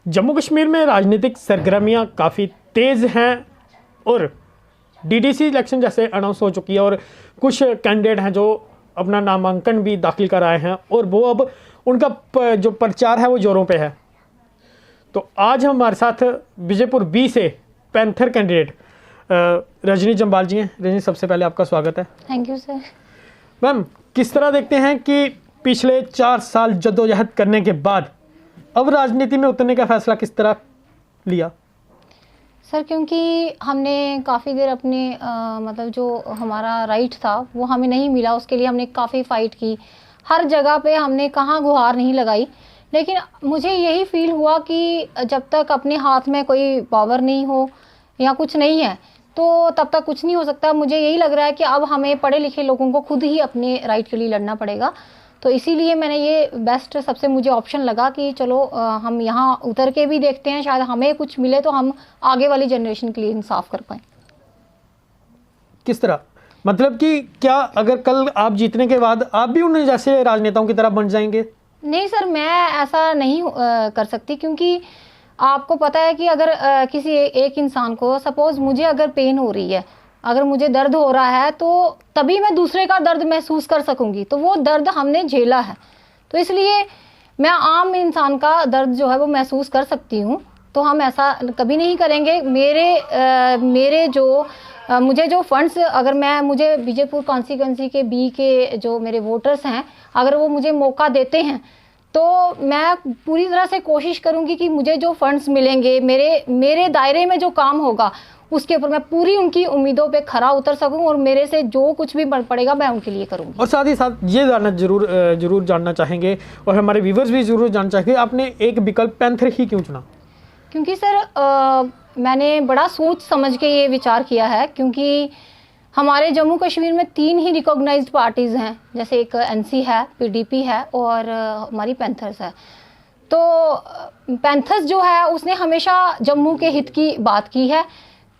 जम्मू कश्मीर में राजनीतिक सरगर्मियां काफ़ी तेज़ हैं और डीडीसी इलेक्शन जैसे अनाउंस हो चुकी है और कुछ कैंडिडेट हैं जो अपना नामांकन भी दाखिल कर आए हैं और वो अब उनका जो प्रचार है वो जोरों पे है। तो आज हमारे साथ विजयपुर बी से पैंथर कैंडिडेट रजनी जम्बाल जी हैं। रजनी, सबसे पहले आपका स्वागत है। Thank you sir. मैम, किस तरह देखते हैं कि पिछले 4 साल जद्दोजहद करने के बाद अब राजनीति में उतरने का फैसला किस तरह लिया? सर, क्योंकि हमने काफ़ी देर अपने मतलब जो हमारा राइट था वो हमें नहीं मिला, उसके लिए हमने काफ़ी फ़ाइट की। हर जगह पे हमने कहाँ गुहार नहीं लगाई, लेकिन मुझे यही फील हुआ कि जब तक अपने हाथ में कोई पावर नहीं हो या कुछ नहीं है तो तब तक कुछ नहीं हो सकता। मुझे यही लग रहा है कि अब हमें पढ़े लिखे लोगों को खुद ही अपने राइट के लिए लड़ना पड़ेगा। तो इसीलिए मैंने ये बेस्ट सबसे मुझे ऑप्शन लगा कि चलो हम यहाँ उतर के भी देखते हैं, शायद हमें कुछ मिले तो हम आगे वाली जनरेशन के लिए इंसाफ कर पाएँ। किस तरह? मतलब कि क्या अगर कल आप जीतने के बाद आप भी उन जैसे राजनेताओं की तरह बन जाएंगे? नहीं सर, मैं ऐसा नहीं कर सकती, क्योंकि आपको पता है कि अगर किसी एक इंसान को, सपोज़ मुझे अगर पेन हो रही है, अगर मुझे दर्द हो रहा है, तो तभी मैं दूसरे का दर्द महसूस कर सकूंगी। तो वो दर्द हमने झेला है, तो इसलिए मैं आम इंसान का दर्द जो है वो महसूस कर सकती हूँ। तो हम ऐसा कभी नहीं करेंगे। मेरे जो मुझे जो फंड्स, अगर मुझे विजयपुर कॉन्स्टिट्यूंसी के बी के जो मेरे वोटर्स हैं, अगर वो मुझे मौका देते हैं तो मैं पूरी तरह से कोशिश करूंगी कि मुझे जो फंड्स मिलेंगे, मेरे दायरे में जो काम होगा उसके ऊपर मैं पूरी उनकी उम्मीदों पे खरा उतर सकूं और मेरे से जो कुछ भी पड़ेगा मैं उनके लिए करूंगी। और साथ ही साथ ये जानना जरूर जानना चाहेंगे और हमारे व्यूवर्स भी जरूर जानना चाहेंगे, आपने एक विकल्प पैंथर ही क्यों चुना? क्योंकि सर मैंने बड़ा सोच समझ के ये विचार किया है, क्योंकि हमारे जम्मू कश्मीर में 3 ही रिकॉग्नाइज्ड पार्टीज़ हैं, जैसे एक एनसी है, पीडीपी है और हमारी पैंथर्स है। तो पैंथर्स जो है उसने हमेशा जम्मू के हित की बात की है।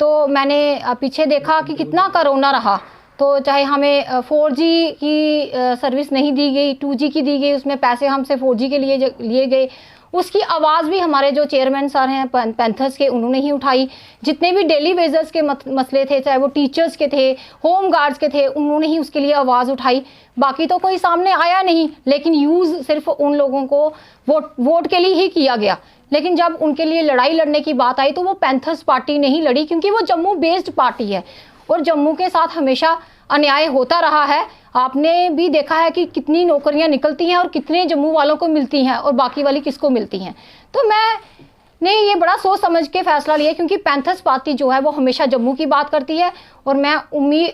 तो मैंने पीछे देखा कि कितना कोरोना रहा, तो चाहे हमें 4G की सर्विस नहीं दी गई, 2G की दी गई, उसमें पैसे हमसे 4G के लिए गए, उसकी आवाज़ भी हमारे जो चेयरमैन सर हैं पैंथर्स के, उन्होंने ही उठाई। जितने भी डेली वेजर्स के मसले थे, चाहे वो टीचर्स के थे, होम गार्ड्स के थे, उन्होंने ही उसके लिए आवाज़ उठाई। बाकी तो कोई सामने आया नहीं, लेकिन यूज़ सिर्फ उन लोगों को वोट के लिए ही किया गया। लेकिन जब उनके लिए लड़ाई लड़ने की बात आई तो वो पैंथर्स पार्टी नहीं लड़ी, क्योंकि वो जम्मू बेस्ड पार्टी है और जम्मू के साथ हमेशा अन्याय होता रहा है। आपने भी देखा है कि कितनी नौकरियां निकलती हैं और कितने जम्मू वालों को मिलती हैं और बाकी वाली किसको मिलती हैं। तो मैंने ये बड़ा सोच समझ के फैसला लिया, क्योंकि पैंथर्स पार्टी जो है वो हमेशा जम्मू की बात करती है। और मैं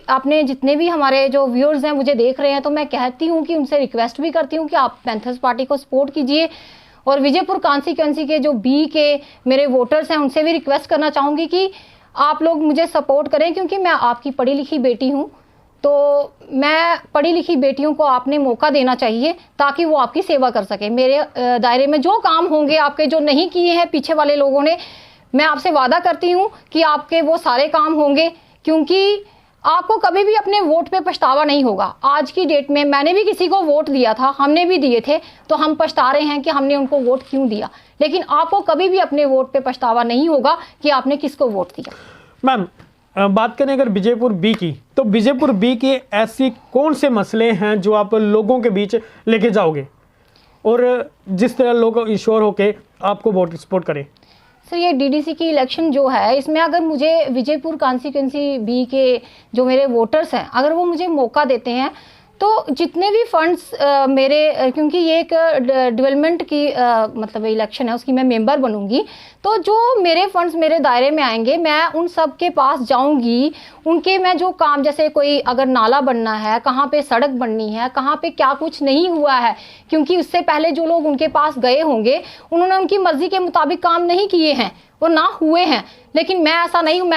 आपने जितने भी हमारे जो व्यूअर्स हैं मुझे देख रहे हैं, तो मैं कहती हूँ कि उनसे रिक्वेस्ट भी करती हूँ कि आप पैंथर्स पार्टी को सपोर्ट कीजिए। और विजयपुर कॉन्स्टिट्यूंसी के जो बी के मेरे वोटर्स हैं उनसे भी रिक्वेस्ट करना चाहूँगी कि आप लोग मुझे सपोर्ट करें, क्योंकि मैं आपकी पढ़ी लिखी बेटी हूँ। तो मैं पढ़ी लिखी बेटियों को आपने मौका देना चाहिए ताकि वो आपकी सेवा कर सके। मेरे दायरे में जो काम होंगे आपके, जो नहीं किए हैं पीछे वाले लोगों ने, मैं आपसे वादा करती हूँ कि आपके वो सारे काम होंगे, क्योंकि आपको कभी भी अपने वोट पे पछतावा नहीं होगा। आज की डेट में मैंने भी किसी को वोट दिया था, हमने भी दिए थे, तो हम पछता रहे हैं कि हमने उनको वोट क्यों दिया, लेकिन आपको कभी भी अपने वोट पे पछतावा नहीं होगा कि आपने किसको वोट दिया। मैम, बात करें अगर विजयपुर बी की, तो विजयपुर बी के ऐसी कौन से मसले हैं जो आप लोगों के बीच लेके जाओगे और जिस तरह लोग इंश्योर होके आपको वोट सपोर्ट करें? सर, ये डीडीसी की इलेक्शन जो है, इसमें अगर मुझे विजयपुर कॉन्स्टिट्यूंसी बी के जो मेरे वोटर्स हैं, अगर वो मुझे मौका देते हैं तो जितने भी फंड्स क्योंकि ये एक डेवलपमेंट की मतलब इलेक्शन है, उसकी मैं मेंबर बनूंगी, तो जो मेरे फंड्स मेरे दायरे में आएंगे मैं उन सब के पास जाऊंगी। उनके मैं जो काम, जैसे कोई अगर नाला बनना है, कहाँ पे सड़क बननी है, कहाँ पे क्या कुछ नहीं हुआ है, क्योंकि उससे पहले जो लोग उनके पास गए होंगे उन्होंने उनकी मर्जी के मुताबिक काम नहीं किए हैं और ना हुए हैं, लेकिन मैं ऐसा नहीं हूँ।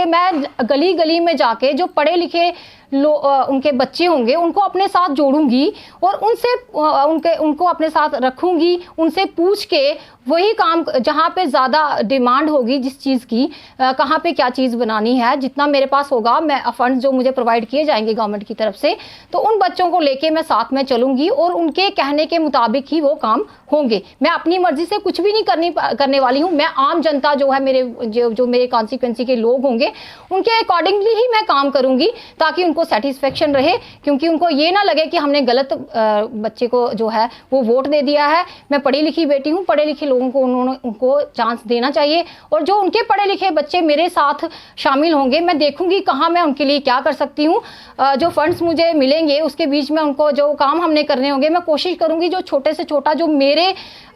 मैं गली गली में जाके जो पढ़े लिखे उनके बच्चे होंगे उनको अपने साथ जोड़ूंगी और उनको अपने साथ रखूंगी, उनसे पूछ के वही काम जहाँ पे ज़्यादा डिमांड होगी जिस चीज़ की, कहाँ पे क्या चीज़ बनानी है, जितना मेरे पास होगा मैं फंड्स जो मुझे प्रोवाइड किए जाएंगे गवर्नमेंट की तरफ से, तो उन बच्चों को लेके मैं साथ में चलूंगी और उनके कहने के मुताबिक ही वो काम होंगे। मैं अपनी मर्जी से कुछ भी नहीं करने वाली हूँ। मैं आम जनता जो है, जो मेरे कॉन्स्टिट्यूएंसी के लोग होंगे उनके अकॉर्डिंगली ही मैं काम करूंगी ताकि उनको सेटिस्फेक्शन रहे, क्योंकि उनको ये ना लगे कि हमने गलत बच्चे को जो है वो वोट दे दिया है। मैं पढ़ी लिखी बेटी हूँ, पढ़े लिखे लोगों को उनको चांस देना चाहिए और जो उनके पढ़े लिखे बच्चे मेरे साथ शामिल होंगे मैं देखूंगी कहाँ मैं उनके लिए क्या कर सकती हूँ। जो फंड्स मुझे मिलेंगे उसके बीच में उनको जो काम हमने करने होंगे मैं कोशिश करूंगी जो छोटे से छोटा जो मेरे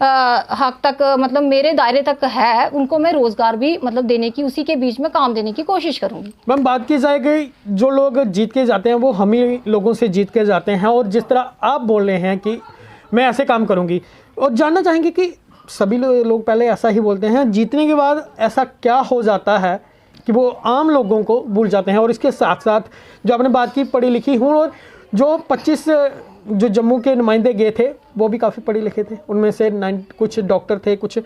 हक तक मतलब मेरे दायरे तक है उनको मैं रोजगार भी मतलब देने की, उसी के बीच में काम देने की कोशिश करूंगी। मैम बात की जाए कि जो लोग जीत के जाते हैं वो हम ही लोगों से जीत के जाते हैं, और जिस तरह आप बोल रहे हैं कि मैं ऐसे काम करूंगी, और जानना चाहेंगे कि सभी लोग पहले ऐसा ही बोलते हैं, जीतने के बाद ऐसा क्या हो जाता है कि वो आम लोगों को भूल जाते हैं। और इसके साथ साथ जो आपने बात की पढ़ी लिखी हूँ, और जो 25 जो जम्मू के नुमाइंदे गए थे वो भी काफ़ी पढ़े लिखे थे, उनमें से कुछ डॉक्टर थे, कुछ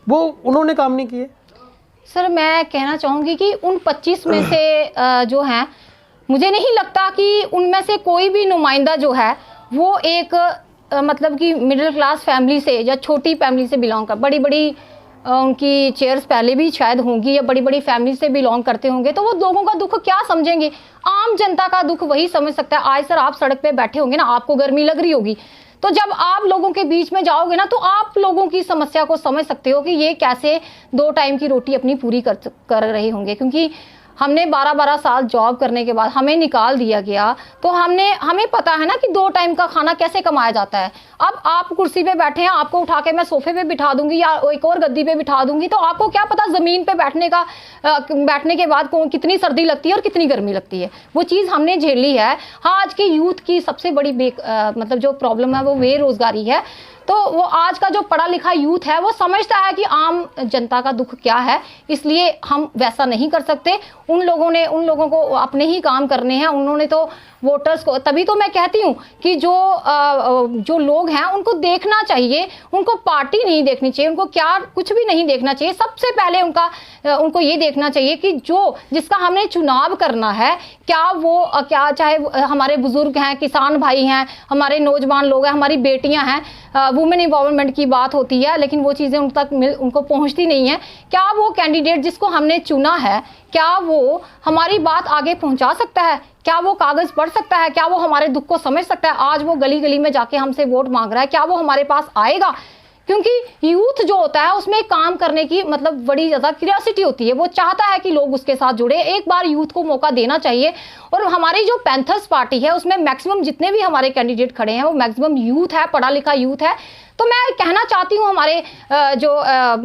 वो उन्होंने काम नहीं किए। सर मैं कहना चाहूँगी कि उन 25 में से जो हैं मुझे नहीं लगता कि उनमें से कोई भी नुमाइंदा जो है वो एक मतलब कि मिडिल क्लास फैमिली से या छोटी फैमिली से बिलोंग कर, बड़ी बड़ी उनकी चेयर्स पहले भी शायद होंगी या बड़ी बड़ी फैमिली से बिलोंग करते होंगे, तो वो लोगों का दुख क्या समझेंगे। आम जनता का दुख वही समझ सकता है। आज सर आप सड़क पे बैठे होंगे ना, आपको गर्मी लग रही होगी, तो जब आप लोगों के बीच में जाओगे ना तो आप लोगों की समस्या को समझ सकते हो कि ये कैसे 2 टाइम की रोटी अपनी पूरी कर रहे होंगे। क्योंकि हमने 12-12 साल जॉब करने के बाद हमें निकाल दिया गया, तो हमें पता है ना कि 2 टाइम का खाना कैसे कमाया जाता है। अब आप कुर्सी पे बैठे हैं, आपको उठा के मैं सोफे पे बिठा दूंगी या एक और गद्दी पे बिठा दूंगी, तो आपको क्या पता ज़मीन पे बैठने के बाद कितनी सर्दी लगती है और कितनी गर्मी लगती है। वो चीज़ हमने झेली है। हाँ, आज के यूथ की सबसे बड़ी मतलब जो प्रॉब्लम है वो बेरोजगारी है। तो वो आज का जो पढ़ा लिखा यूथ है वो समझता है कि आम जनता का दुख क्या है, इसलिए हम वैसा नहीं कर सकते। उन लोगों को अपने ही काम करने हैं। उन्होंने तो वोटर्स को, तभी तो मैं कहती हूँ कि जो लोग हैं उनको देखना चाहिए, उनको पार्टी नहीं देखनी चाहिए, उनको क्या कुछ भी नहीं देखना चाहिए। सबसे पहले उनको ये देखना चाहिए कि जिसका हमने चुनाव करना है, क्या चाहे हमारे बुजुर्ग हैं, किसान भाई हैं, हमारे नौजवान लोग हैं, हमारी बेटियां हैं, वुमेन एम्पावरमेंट की बात होती है लेकिन वो चीज़ें उनको पहुंचती नहीं है। क्या वो कैंडिडेट जिसको हमने चुना है, क्या वो हमारी बात आगे पहुंचा सकता है? क्या वो कागज़ पढ़ सकता है? क्या वो हमारे दुख को समझ सकता है? आज वो गली गली में जाके हमसे वोट मांग रहा है, क्या वो हमारे पास आएगा? क्योंकि यूथ जो होता है उसमें काम करने की मतलब बड़ी ज़्यादा क्यूरियोसिटी होती है, वो चाहता है कि लोग उसके साथ जुड़े। एक बार यूथ को मौका देना चाहिए। और हमारी जो पैंथर्स पार्टी है उसमें मैक्सिमम जितने भी हमारे कैंडिडेट खड़े हैं वो मैक्सिमम यूथ है, पढ़ा लिखा यूथ है। तो मैं कहना चाहती हूँ हमारे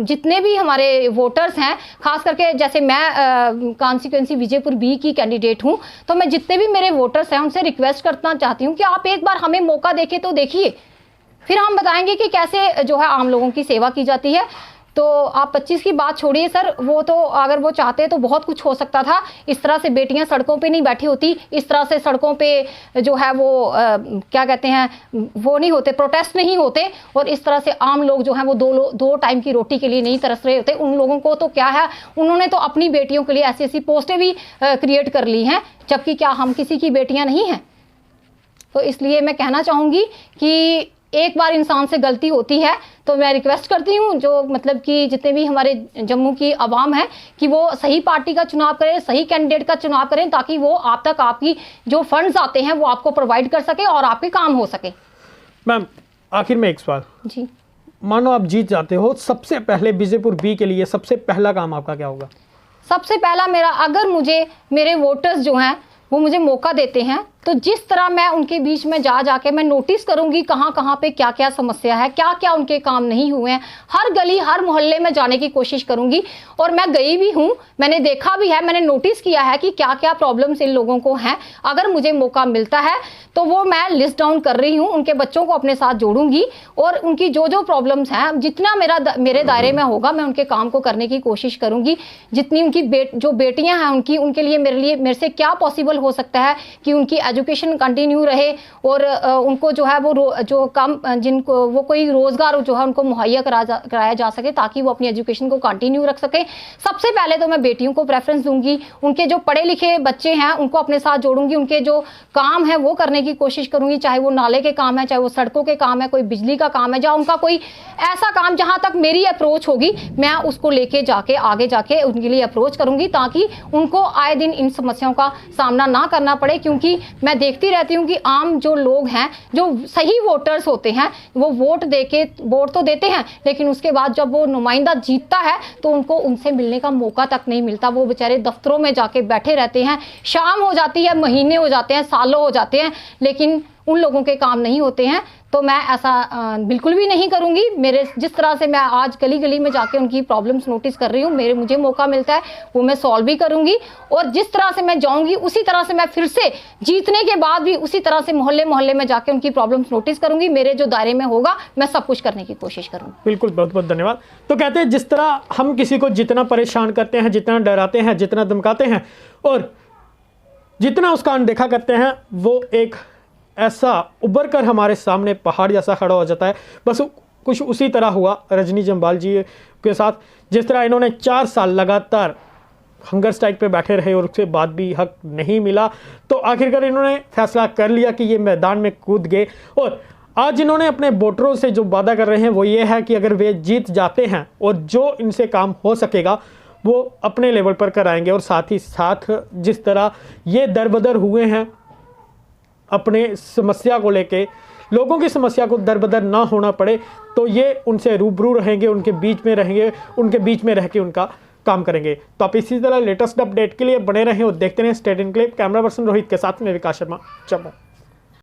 जितने भी हमारे वोटर्स हैं, खास करके जैसे मैं कॉन्स्टिट्यूएंसी विजयपुर बी की कैंडिडेट हूँ, तो मैं जितने भी मेरे वोटर्स हैं उनसे रिक्वेस्ट करना चाहती हूँ कि आप एक बार हमें मौका देके तो देखिए, फिर हम बताएंगे कि कैसे जो है आम लोगों की सेवा की जाती है। तो आप 25 की बात छोड़िए सर, वो तो अगर वो चाहते तो बहुत कुछ हो सकता था। इस तरह से बेटियां सड़कों पे नहीं बैठी होती, इस तरह से सड़कों पे जो है वो क्या कहते हैं वो नहीं होते, प्रोटेस्ट नहीं होते, और इस तरह से आम लोग जो हैं वो दो टाइम की रोटी के लिए नहीं तरस रहे होते। उन लोगों को तो क्या है, उन्होंने तो अपनी बेटियों के लिए ऐसी ऐसी पोस्टें भी क्रिएट कर ली हैं, जबकि क्या हम किसी की बेटियाँ नहीं हैं? तो इसलिए मैं कहना चाहूँगी कि एक बार इंसान से गलती होती है, तो मैं रिक्वेस्ट करती हूँ जो मतलब कि जितने भी हमारे जम्मू की आवाम है कि वो सही पार्टी का चुनाव करें, सही कैंडिडेट का चुनाव करें, ताकि वो आप तक आपकी जो फंड्स आते हैं वो आपको प्रोवाइड कर सके और आपके काम हो सके। मैम आखिर में एक सवाल जी, मानो आप जीत जाते हो, सबसे पहले विजयपुर बी के लिए सबसे पहला काम आपका क्या होगा? सबसे पहला मेरा, अगर मेरे वोटर्स जो हैं वो मुझे मौका देते हैं तो जिस तरह मैं उनके बीच में जा जाके मैं नोटिस करूंगी कहाँ कहाँ पे क्या क्या समस्या है, क्या क्या उनके काम नहीं हुए हैं, हर गली हर मोहल्ले में जाने की कोशिश करूंगी। और मैं गई भी हूँ, मैंने देखा भी है, मैंने नोटिस किया है कि क्या क्या प्रॉब्लम्स इन लोगों को हैं। अगर मुझे मौका मिलता है तो वो मैं लिस्ट डाउन कर रही हूँ, उनके बच्चों को अपने साथ जोड़ूंगी और उनकी जो जो प्रॉब्लम्स हैं, जितना मेरे दायरे में होगा मैं उनके काम को करने की कोशिश करूंगी। जितनी उनकी जो बेटियां हैं उनके लिए मेरे से क्या पॉसिबल हो सकता है कि उनकी एजुकेशन कंटिन्यू रहे और उनको जो है वो जो काम जिनको वो कोई रोजगार जो है उनको मुहैया कराया जा सके ताकि वो अपनी एजुकेशन को कंटिन्यू रख सके। सबसे पहले तो मैं बेटियों को प्रेफरेंस दूंगी, उनके जो पढ़े लिखे बच्चे हैं उनको अपने साथ जोड़ूंगी, उनके जो काम है वो करने की कोशिश करूंगी, चाहे वो नाले के काम है, चाहे वो सड़कों के काम है, कोई बिजली का काम है, या उनका कोई ऐसा काम जहां तक मेरी अप्रोच होगी मैं उसको लेके जाके आगे जाके उनके लिए अप्रोच करूंगी ताकि उनको आए दिन इन समस्याओं का सामना ना करना पड़े। क्योंकि मैं देखती रहती हूँ कि आम जो लोग हैं, जो सही वोटर्स होते हैं, वो वोट तो देते हैं, लेकिन उसके बाद जब वो नुमाइंदा जीतता है तो उनको उनसे मिलने का मौका तक नहीं मिलता। वो बेचारे दफ्तरों में जाके बैठे रहते हैं, शाम हो जाती है, महीने हो जाते हैं, सालों हो जाते हैं, लेकिन उन लोगों के काम नहीं होते हैं। तो मैं ऐसा बिल्कुल भी नहीं करूंगी। मेरे जिस तरह से मैं आज गली गली में जाके उनकी प्रॉब्लम्स नोटिस कर रही हूँ, मुझे मौका मिलता है वो मैं सॉल्व भी करूंगी, और जिस तरह से मैं जाऊंगी उसी तरह से मैं फिर से जीतने के बाद भी उसी तरह से मोहल्ले मोहल्ले में जाके उनकी प्रॉब्लम्स नोटिस करूंगी। मेरे जो दायरे में होगा मैं सब कुछ करने की कोशिश करूंगी। बिल्कुल, बहुत बहुत धन्यवाद। तो कहते हैं जिस तरह हम किसी को जितना परेशान करते हैं, जितना डराते हैं, जितना धमकाते हैं और जितना उसका अनदेखा करते हैं, वो एक ऐसा उभर कर हमारे सामने पहाड़ जैसा खड़ा हो जाता है। बस कुछ उसी तरह हुआ रजनी जम्वाल जी के साथ। जिस तरह इन्होंने 4 साल लगातार हंगर स्ट्राइक पे बैठे रहे और उसके बाद भी हक नहीं मिला, तो आखिरकार इन्होंने फैसला कर लिया कि ये मैदान में कूद गए। और आज इन्होंने अपने वोटरों से जो वादा कर रहे हैं वो ये है कि अगर वे जीत जाते हैं और जो इनसे काम हो सकेगा वो अपने लेवल पर कराएंगे। और साथ ही साथ जिस तरह ये दरबदर हुए हैं अपने समस्या को लेके, लोगों की समस्या को दरबदर ना होना पड़े, तो ये उनसे रूबरू रहेंगे, उनके बीच में रहेंगे, उनके बीच में रह के उनका काम करेंगे। तो आप इसी तरह लेटेस्ट अपडेट के लिए बने रहें और देखते रहें state enclave. Camera person Rohit के साथ में विकास शर्मा, जम्मू।